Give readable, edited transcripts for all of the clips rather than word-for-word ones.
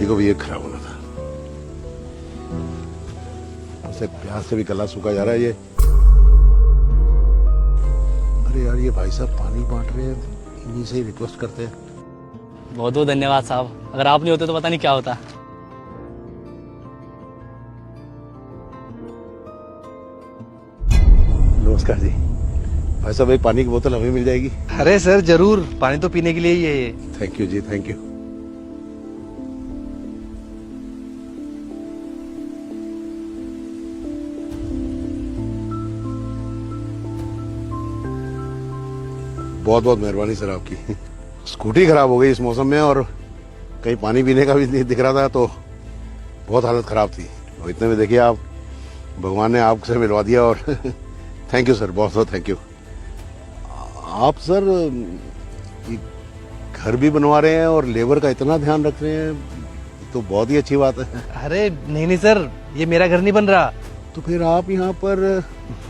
को भी एक खराब होना था। उसे प्यास से भी गला सूखा जा रहा है ये। अरे यार, ये भाई साहब पानी बांट रहे हैं, इन्हीं से ही रिक्वेस्ट करते हैं। बहुत बहुत धन्यवाद साहब, अगर आप नहीं होते तो पता नहीं क्या होता। नमस्कार जी। भाई साहब, एक पानी की बोतल हमें मिल जाएगी? अरे सर जरूर, पानी तो पीने के लिए ही है ये। थैंक यू जी, थैंक यू। बहुत बहुत मेहरबानी सर आपकी। स्कूटी खराब हो गई इस मौसम में, और कहीं पानी पीने का भी नहीं दिख रहा था, तो बहुत हालत खराब थी। और इतने में देखिए आप, भगवान ने आपसे मिलवा दिया। और थैंक यू सर, बहुत बहुत थैंक यू। आप सर ये घर भी बनवा रहे हैं और लेबर का इतना ध्यान रख रहे हैं, तो बहुत ही अच्छी बात है। अरे नहीं सर, ये मेरा घर नहीं बन रहा। तो फिर आप यहाँ पर?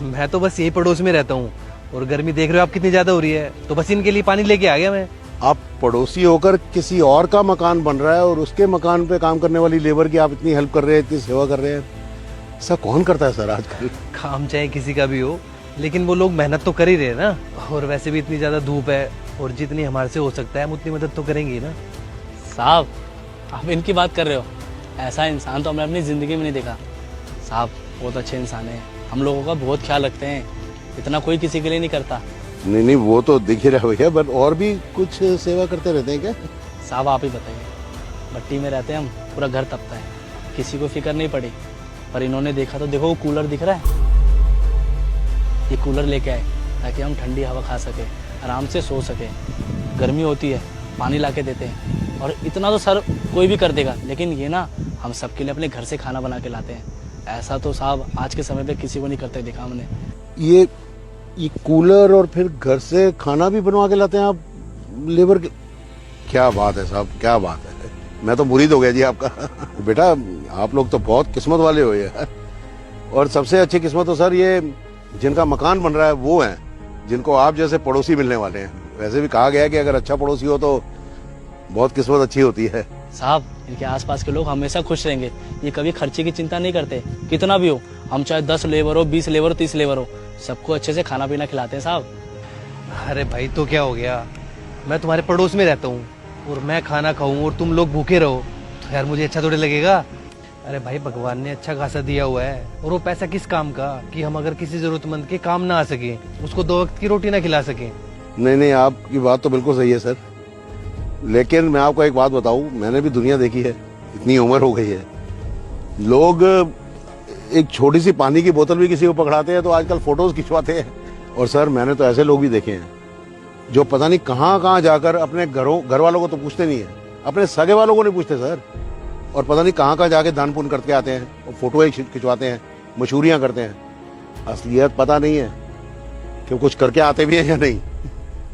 मैं तो बस यही पड़ोस में रहता हूँ, और गर्मी देख रहे हो आप कितनी ज्यादा हो रही है, तो बस इनके लिए पानी लेके आ गया मैं। आप पड़ोसी होकर किसी और का मकान बन रहा है और उसके मकान पे काम करने वाली लेबर की आप इतनी हेल्प कर रहे हैं, इतनी सेवा कर रहे हैं। ऐसा कौन करता है सर आजकल? काम चाहे किसी का भी हो, लेकिन वो लोग मेहनत तो कर ही रहे हैं ना। और वैसे भी इतनी ज्यादा धूप है, और जितनी हमारे से हो सकता है हम उतनी मदद तो करेंगे ही ना। साहब आप इनकी बात कर रहे हो, ऐसा इंसान तो हमने अपनी ज़िंदगी में नहीं देखा। साहब बहुत अच्छे इंसान हैं, हम लोगों का बहुत ख्याल रखते हैं, इतना कोई किसी के लिए नहीं करता। नहीं, वो तो दिख ही रहा भैया, बट और भी कुछ सेवा करते रहते हैं क्या? साहब आप ही बताइए, भट्टी में रहते हैं हम, पूरा घर तपता है, किसी को फिक्र नहीं पड़ी। पर इन्होंने देखा तो देखो, वो कूलर दिख रहा है, ये कूलर लेके आए ताकि हम ठंडी हवा खा सके, आराम से सो सके। गर्मी होती है, पानी ला के देते हैं, और इतना तो सर कोई भी कर देगा, लेकिन ये ना हम सबके लिए अपने घर से खाना बना के लाते हैं। ऐसा तो साहब आज के समय पे किसी को नहीं करते देखा हमने। ये कूलर और फिर घर से खाना भी बनवा के लाते हैं आप लेबर के? क्या बात है साहब, क्या बात है। मैं तो मुरीद हो गया जी आपका। बेटा आप लोग तो बहुत किस्मत वाले हो यार। और सबसे अच्छी किस्मत तो सर ये जिनका मकान बन रहा है वो हैं, जिनको आप जैसे पड़ोसी मिलने वाले हैं। वैसे भी कहा गया है कि अगर अच्छा पड़ोसी हो तो बहुत किस्मत अच्छी होती है। साहब इनके आसपास के लोग हमेशा खुश रहेंगे, ये कभी खर्चे की चिंता नहीं करते। कितना भी हो, हम चाहे 10 लेबर हो, 20 लेबर हो, 30 लेबर हो, सबको अच्छे से खाना पीना खिलाते हैं साहब। अरे भाई तो क्या हो गया, मैं तुम्हारे पड़ोस में रहता हूँ, और मैं खाना खाऊं और तुम लोग भूखे रहो तो यार मुझे अच्छा थोड़ी लगेगा। अरे भाई भगवान ने अच्छा खासा दिया हुआ है, और वो पैसा किस काम का कि हम अगर किसी जरूरतमंद के काम ना आ सके, उसको 2 वक्त की रोटी ना खिला सके। नहीं, आपकी बात तो बिल्कुल सही है सर, लेकिन मैं आपको एक बात बताऊं, मैंने भी दुनिया देखी है, इतनी उम्र हो गई है। लोग एक छोटी सी पानी की बोतल भी किसी को पकड़ाते हैं तो आजकल फोटोज खिंचवाते हैं। और सर मैंने तो ऐसे लोग भी देखे हैं जो पता नहीं कहाँ जाकर अपने घर वालों को तो पूछते नहीं है, अपने सगे वालों को नहीं पूछते सर, और पता नहीं कहाँ जाके दान पुण्य करके आते हैं और फोटो खिंचवाते हैं, मशहूरियां करते हैं। असलियत पता नहीं है कि कुछ करके आते भी हैं या नहीं।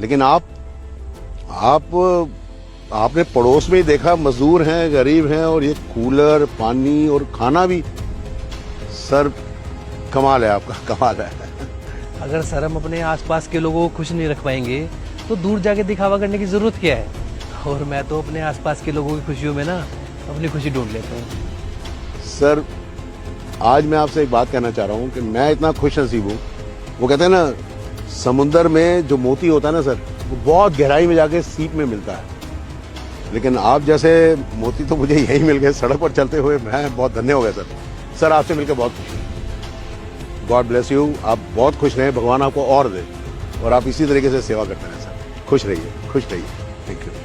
लेकिन आपने पड़ोस में ही देखा, मजदूर हैं, गरीब हैं, और ये कूलर, पानी और खाना भी। सर कमाल है आपका, कमाल है। अगर सर हम अपने आसपास के लोगों को खुश नहीं रख पाएंगे तो दूर जाके दिखावा करने की जरूरत क्या है। और मैं तो अपने आसपास के लोगों की खुशियों में ना अपनी खुशी ढूंढ लेता हूँ। सर आज मैं आपसे एक बात कहना चाह रहा हूँ कि मैं इतना खुश नसीब हूँ। वो कहते हैं ना, समुंदर में जो मोती होता है ना सर, वो बहुत गहराई में जाके सीप में मिलता है, लेकिन आप जैसे मोती तो मुझे यही मिल गए सड़क पर चलते हुए। मैं बहुत धन्य हो गया सर आपसे मिलकर बहुत खुश हूँ। God bless you. आप बहुत खुश रहें, भगवान आपको और दे, और आप इसी तरीके से सेवा करते रहें सर। खुश रहिए, खुश रहिए। Thank you.